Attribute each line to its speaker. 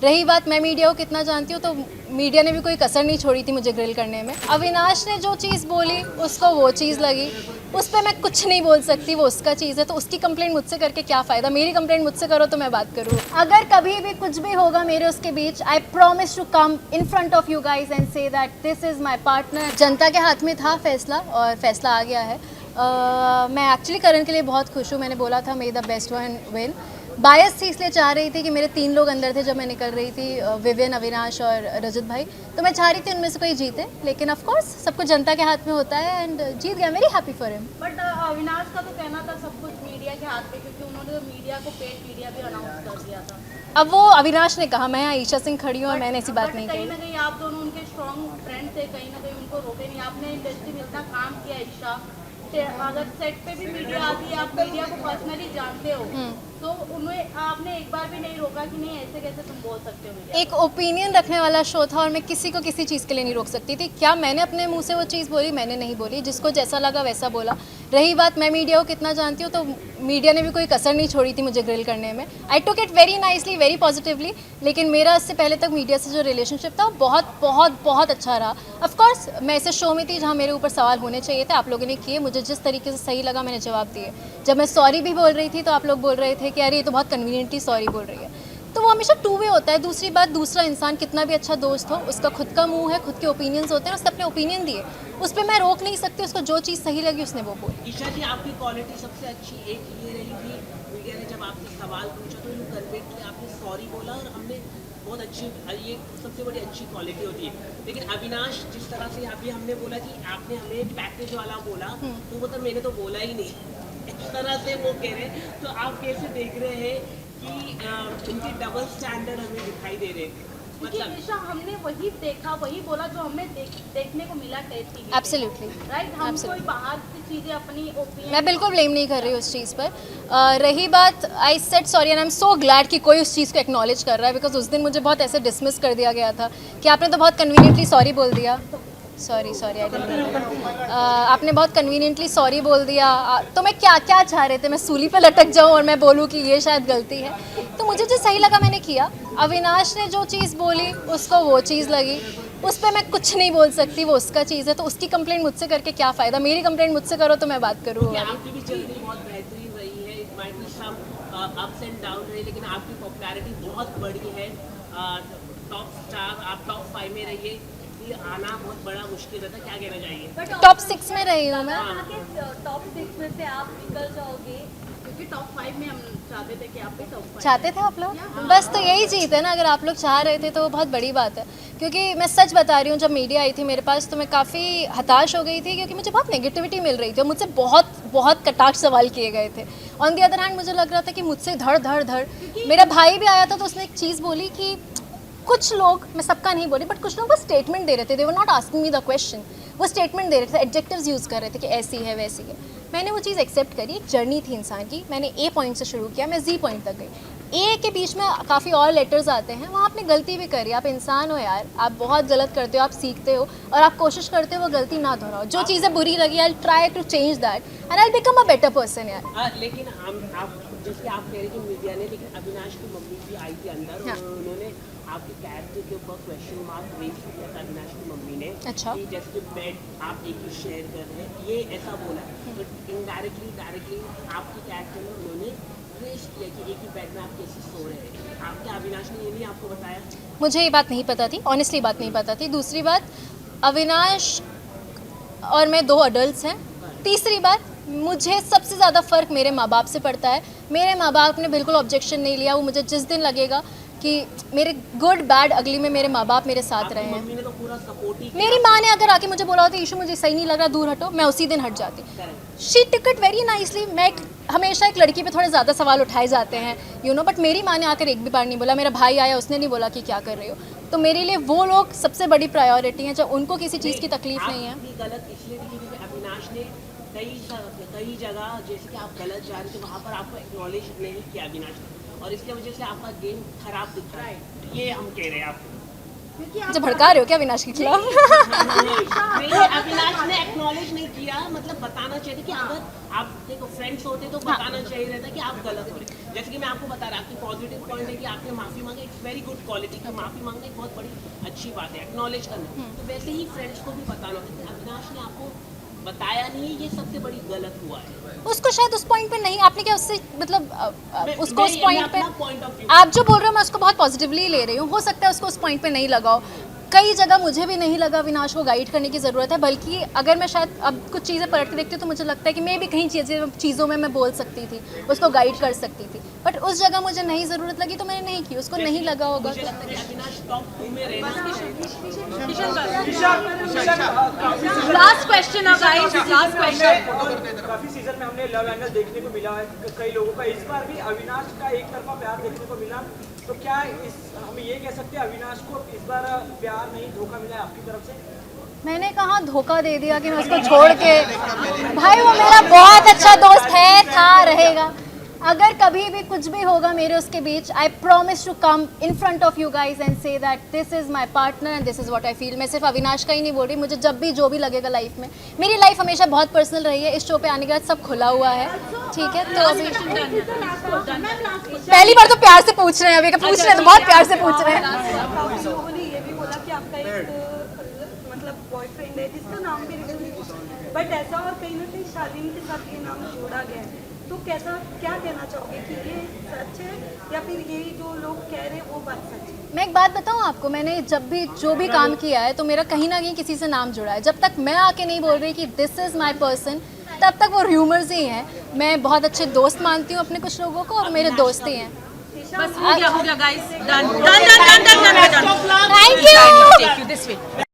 Speaker 1: रही बात मैं मीडिया को कितना जानती हूँ, तो मीडिया ने भी कोई कसर नहीं छोड़ी थी मुझे ग्रिल करने में। अविनाश ने जो चीज़ बोली उसको वो चीज़ लगी, उस पर मैं कुछ नहीं बोल सकती, वो उसका चीज़ है। तो उसकी कंप्लेंट मुझसे करके क्या फ़ायदा, मेरी कंप्लेंट मुझसे करो तो मैं बात करूँ। अगर कभी भी कुछ भी होगा मेरे उसके बीच, I promise to come in front of you guys and say that this is my partner. जनता के हाथ में था फैसला और फैसला आ गया है। मैं एक्चुअली करण के लिए बहुत खुश हूँ। मैंने बोला था may the best one win. Bias थी इसलिए चाह रही थी कि मेरे 3 लोग अंदर थे जब मैं निकल रही थी, विवियन, अविनाश और रजत भाई। तो मैं चाह रही थी उनमें से कोई जीते, लेकिन ऑफ कोर्स सब कुछ जनता के हाथ में होता है एंड जीत गया। Very happy for him.
Speaker 2: But Avinash का तो कहना था सब कुछ मीडिया के हाथ में, क्योंकि उन्होंने तो मीडिया को पेड मीडिया भी अनाउंस कर दिया था।
Speaker 1: अब वो अविनाश ने कहा, मैं ईशा सिंह खड़ी हूँ और मैंने ऐसी बात नहीं
Speaker 2: कहीं
Speaker 1: कही।
Speaker 2: ना कहीं आप दोनों उनके स्ट्रॉन्ग फ्रेंड थे, कहीं ना कहीं उनको रोके नहीं। आपने इंडस्ट्री में इतना काम किया ईशा, अगर सेट पे भी मीडिया आती है, आप मीडिया को पर्सनली जानते हो, तो उन्हें आपने एक बार भी नहीं रोका कि नहीं ऐसे कैसे तुम बोल सकते हो मीडिया।
Speaker 1: एक ओपिनियन रखने वाला शो था और मैं किसी को किसी चीज़ के लिए नहीं रोक सकती थी। क्या मैंने अपने मुंह से वो चीज़ बोली? मैंने नहीं बोली। जिसको जैसा लगा वैसा बोला। रही बात मैं मीडिया को कितना जानती हूँ, तो मीडिया ने भी कोई कसर नहीं छोड़ी थी मुझे ग्रिल करने में। I took it very nicely, very positively. लेकिन मेरा इससे पहले तक मीडिया से जो रिलेशनशिप था वो बहुत बहुत बहुत अच्छा रहा। ऑफकोर्स मैं ऐसे शो में थी जहाँ मेरे ऊपर सवाल होने चाहिए थे, आप लोगों ने किए। मुझे जिस तरीके से सही लगा मैंने जवाब दिए। जब मैं सॉरी भी बोल रही थी तो आप लोग बोल रहे थे कि अरे ये तो बहुत कन्वीनियंटली सॉरी बोल रही है। तो वो हमेशा टू वे होता है। दूसरी बात, दूसरा इंसान कितना भी अच्छा दोस्त हो, उसका खुद का मुंह है, खुद के ओपिनियंस होते हैं, उसने अपने ओपिनियन दिए, उस पर मैं रोक नहीं सकती। उसको जो चीज़ सही लगी उसने वो बोली।
Speaker 3: ईशा जी, आपकी क्वालिटी सबसे अच्छी एक ये रही थी, मीडिया ने जब आपसे सवाल पूछा तो यू कन्वेंट कि आपने सॉरी बोला और हमने बहुत अच्छी, ये सबसे बड़ी अच्छी क्वालिटी होती है। लेकिन अविनाश जिस तरह से अभी हमने बोला कि आपने हमें पैकेज वाला बोला, तो मतलब मैंने तो बोला ही नहीं, इस तरह से वो कह रहे हैं। तो आप कैसे देख रहे हैं कि उनके डबल स्टैंडर्ड हमें दिखाई दे रहे हैं?
Speaker 2: मतलब ईशा, हमने वही देखा, वही बोला जो हमें देखने को मिला टेस्ट टीवी।
Speaker 1: एब्सोल्युटली
Speaker 2: राइट, हम कोई बाहर की चीजें अपनी ओपिनियन।
Speaker 1: मैं बिल्कुल ब्लेम नहीं कर रही उस चीज़ पर। रही बात, I said sorry and I am so glad कि कोई उस चीज़ को एक्नॉलेज कर रहा है, बिकॉज उस दिन मुझे बहुत ऐसे डिसमिस कर दिया गया था कि आपने तो बहुत कन्वीनियंटली सॉरी बोल दिया। Sorry I didn't. आपने बहुत कन्वीनियंटली सॉरी बोल दिया। तो मैं क्या क्या चाह रहे थे, मैं सूली पे लटक जाऊं और मैं बोलूं कि ये शायद गलती है? तो मुझे जो सही लगा मैंने किया। अविनाश ने जो चीज़ बोली उसको वो चीज़ लगी, उस पर मैं कुछ नहीं बोल सकती, वो उसका चीज़ है। तो उसकी कंप्लेंट मुझसे करके क्या फ़ायदा, मेरी कंप्लेंट मुझसे करो तो मैं बात करूँ।
Speaker 3: आपकी भी जर्नी बहुत बेहतरीन रही है, it might be some ups and down रहे, लेकिन आपकी पॉपुलैरिटी बहुत बड़ी है। टॉप स्टार, आप टॉप 5 में रहिए, ये आना बहुत बड़ा मुश्किल रहता है। क्या कहना चाहिए?
Speaker 1: टॉप 6 में रही हूँ मैं।
Speaker 2: टॉप 6 में से आप निकल जाओगे, क्योंकि टॉप 5 में हम चाहते थे कि आप भी टॉप 5
Speaker 1: चाहते थे आप लोग, बस तो यही जीत है ना। अगर आप लोग चाह रहे थे तो वो बहुत बड़ी बात है। क्योंकि मैं सच बता रही हूँ, जब मीडिया आई थी मेरे पास तो मैं काफ़ी हताश हो गई थी, क्योंकि मुझे बहुत नेगेटिविटी मिल रही थी और मुझसे बहुत बहुत कटाक्ष सवाल किए गए थे। ऑन दी अदर हैंड मुझे लग रहा था कि मुझसे धड़। मेरा भाई भी आया था तो उसने एक चीज़ बोली कि कुछ लोग, मैं सबका नहीं बोली, बट कुछ लोग वो स्टेटमेंट दे रहे थे, they were not asking me the question. वो स्टेटमेंट दे रहे थे, एडजेक्टिव्स यूज़ कर रहे थे कि ऐसी है वैसी है। मैंने वो चीज़ एक्सेप्ट करी। एक जर्नी थी इंसान की, मैंने ए पॉइंट से शुरू किया, मैं जी पॉइंट तक गई। ए के बीच में काफ़ी और लेटर्स आते हैं, वहाँ आपने गलती भी करी। आप इंसान हो यार, आप बहुत गलत करते हो, आप सीखते हो और आप कोशिश करते हो वो गलती ना दोहराओ। जो चीज़ें बुरी लगी, I try to change that and I become a better person यार।
Speaker 3: लेकिन आप जैसे आप कह रहे कि मीडिया ने, लेकिन अविनाश की मम्मी भी आई थी अंदर,
Speaker 1: हाँ।
Speaker 3: और उन्होंने आपके कैरेक्टर के ऊपर क्वेश्चन मार्क रेज किया था अविनाश की मम्मी ने।
Speaker 1: अच्छा।
Speaker 3: कि जैसे कि बेड आप एक ही शेयर कर रहे हैं, ये ऐसा बोला। तो इनडायरेक्टली डायरेक्टली आपके कैरेक्टर में उन्होंने रेज किया कि एक ही बेड में आप कैसे सो रहे हैं। आपके अविनाश ने ये नहीं आपको बताया?
Speaker 1: मुझे ये बात नहीं पता थी, ऑनेस्टली बात नहीं पता थी। दूसरी बात, अविनाश और मैं 2 अडल्ट्स हैं। तीसरी बात, मुझे सबसे ज़्यादा फ़र्क मेरे माँ बाप से पड़ता है। मेरे माँ बाप ने बिल्कुल ऑब्जेक्शन नहीं लिया। वो मुझे जिस दिन लगेगा कि मेरे गुड बैड अगली में मेरे माँ बाप मेरे साथ रहे हैं।
Speaker 3: मम्मी ने तो पूरा सपोर्ट ही
Speaker 1: मेरी माँ ने अगर आके मुझे बोला होता ईशू मुझे सही नहीं लग रहा, दूर हटो, मैं उसी दिन हट जाती। She took it very nicely. हमेशा एक लड़की पे थोड़े ज़्यादा सवाल उठाए जाते हैं, यू नो, बट मेरी माँ ने आकर एक भी बार नहीं बोला। मेरा भाई आया, उसने नहीं बोला कि क्या कर रहे हो। तो मेरे लिए वो लोग सबसे बड़ी प्रायोरिटी हैं, जब उनको किसी चीज़ की तकलीफ नहीं है।
Speaker 3: गलत इसलिए थी क्योंकि अविनाश ने कई जगह जैसे कि आप गलत जा रहे थे, वहाँ पर आपको एक्नॉलेज नहीं किया अविनाश ने, और इसकी वजह से आपका गेम खराब दिख रहा है। ये हम कह रहे हैं आपको।
Speaker 1: मुझे भड़का रहे हो क्या अविनाश के खिलाफ?
Speaker 3: नहीं, अविनाश ने एक्नॉलेज नहीं किया, मतलब बताना चाहिए था कि अगर आप देखो फ्रेंड्स होते तो बताना चाहिए रहता कि आप गलत हो रहे। जैसे कि मैं आपको बता रहा, आपकी पॉजिटिव पॉइंट है कि आपने माफी मांगी, इट्स वेरी गुड क्वालिटी का माफी मांगना एक बहुत बड़ी अच्छी बात है, एक्नॉलेज करना। तो वैसे ही फ्रेंड्स को भी बताना होता है कि अविनाश ने आपको बताया नहीं, ये सबसे बड़ी गलत हुआ है।
Speaker 1: उसको शायद उस पॉइंट पे नहीं, आपने क्या उससे मतलब उसको उस
Speaker 3: मैं
Speaker 1: पॉइंट पे,
Speaker 3: अपना point of view-
Speaker 1: आप जो बोल रहे हो मैं उसको बहुत पॉजिटिवली ले रही हूँ, हो सकता है उसको उस पॉइंट पे नहीं लगाओ। कई जगह मुझे भी नहीं लगा अविनाश को गाइड करने की ज़रूरत है, बल्कि अगर मैं शायद अब कुछ चीज़ें पलट के देखती हूँ तो मुझे लगता है कि मैं भी कहीं चीज़ों में मैं बोल सकती थी, उसको गाइड कर सकती थी, बट उस जगह मुझे नहीं ज़रूरत लगी तो मैंने नहीं की, उसको नहीं लगा होगा
Speaker 3: मुझे
Speaker 1: तो।
Speaker 3: लगता है कि अविनाश टॉप 2 में रहना।
Speaker 2: Last question guys, last question.
Speaker 4: काफी सीजन में हमने लव एंगल देखने को मिला है कई लोगों का, इस बार भी अविनाश का एक तरफा प्यार देखने को मिला, तो क्या हम ये कह सकते हैं अविनाश को इस बार प्यार नहीं धोखा मिला है आपकी तरफ से?
Speaker 1: मैंने कहा धोखा दे दिया कि मैं उसको छोड़ के, भाई वो मेरा बहुत अच्छा दोस्त है, था, रहेगा। अगर कभी भी कुछ भी होगा मेरे उसके बीच, I promise to come in front of you guys and say that this is my partner and this is what I feel. मैं सिर्फ अविनाश का ही नहीं बोल रही, मुझे जब भी जो भी लगेगा लाइफ में, मेरी लाइफ हमेशा बहुत पर्सनल रही है, इस शो पे आने के बाद सब खुला हुआ है, ठीक है। तो अभी पहली बार तो प्यार से पूछ रहे हैं, अभी का पूछ रहे हैं तो बहुत प्यार से पूछ रहे हैं।
Speaker 5: काफी लोगों ने ये भी बोला कि आपका एक मतलब बॉयफ्रेंड है जिसका नाम भी रिवील, बट ऐसा और कहीं ना कहीं शालीन के साथ ये नाम जोड़ा गया है, तो कैसा क्या कहना चाहोगे कि ये सच है या फिर यही जो लोग कह रहे हैं वो बात सच है?
Speaker 1: मैं एक बात बताऊं आपको, मैंने जब भी जो भी काम किया है तो मेरा कहीं ना कहीं किसी से नाम जुड़ा है। जब तक मैं आके नहीं बोल रही कि दिस इज़ माई पर्सन, तब तक वो र्यूमर्स ही हैं। मैं बहुत अच्छे दोस्त मानती हूँ अपने कुछ लोगों को और मेरे दोस्त ही हैं।
Speaker 2: बस हो गया guys, done done done done done done.
Speaker 1: Thank you.
Speaker 2: Take you this way.